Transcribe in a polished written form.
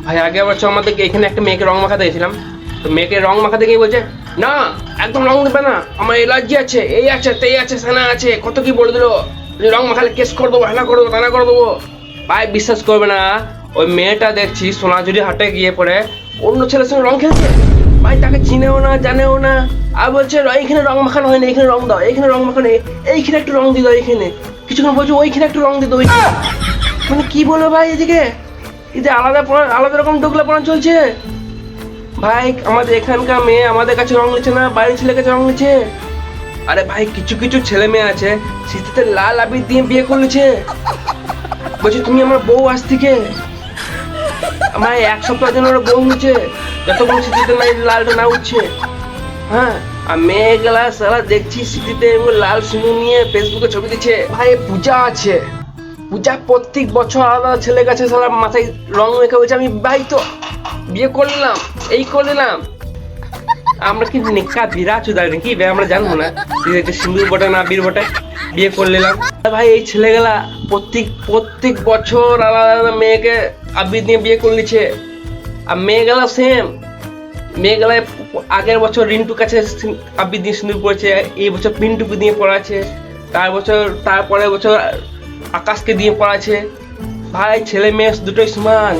ভাই আগের বছর আমাদেরকে এখানে একটা মেয়েকে রং মাখাতে গেছিলাম, তো মেয়েকে রং মাখাতে গিয়ে বলছে না একদম রং দেবে না, আমার এলার্জি আছে, এই আছে তেই আছে সেনা আছে, কত কি বলে দিল, রং মাখালে কেস করে দেবো, হেনা করে দেবো, তেনা করে দেবো। ভাই বিশ্বাস করবে না, ওই মেয়েটা দেখছি সোনাঝুরি হাটে গিয়ে পরে অন্য ছেলের সঙ্গে রং খেলছে। ভাই তাকে চিনেও না জানেও না, আর বলছে এইখানে রং মাখানো হয়নি, এখানে রং দাও, এইখানে রং মাখানো, এইখানে একটু রং দিয়ে দাও, এইখানে কিছুক্ষণ বলছে ওইখানে একটু রং দিয়ে দাও, মানে কি বলবো ভাই, এদিকে এতে আলাদা আলাদা রকম ডোকলাপনা চলছে। ভাই আমাদের এখানকার মেয়ে আমাদের কাছে রং নিচ্ছে না, বাইরের ছেলের কাছে রং নিচ্ছে। আরে ভাই কিছু কিছু ছেলে মেয়ে আছে শীতে লাল আবির দিয়ে বিয়ে করলেছে, বলছে তুমি আমার বউ আজ থেকে, আমার এক সপ্তাহের জন্য ওরা বউ নিচ্ছে যতক্ষণ শীতে লালটা না উঠছে। হ্যাঁ আর মেয়ে গেলা সারা দেখছি শীতে লাল সিঁদুর নিয়ে ফেসবুকে ছবি দিচ্ছে। ভাই পূজা আছে, পূজা প্রত্যেক বছর আলাদা ছেলে কাছে সারা মাথায় রং মেখে বলছে আমি ভাই তো বিয়ে করলাম, এই করলাম। আমরা কি নিকা বিরা চুদাই নাকি আমরা জানবো না সিঁদুর বটে না বীর বটে, বিয়ে করে নিলাম। ভাই এই ছেলেগুলা প্রত্যেক বছর আলাদা আলাদা মেয়েকে আবির দিয়ে বিয়ে করে নিচ্ছে। আর মেয়েগুলা সেম, মেয়েগুলা আগের বছর রিন্টুর কাছে আবির দিয়ে সিঁদুর পড়েছে, এই বছর পিন্টুকে দিয়ে পড়াচ্ছে, তারপরের বছর আকাশকে দিয়ে পড়াচ্ছে। ভাই ছেলে মেয়ে দুটোই সমান।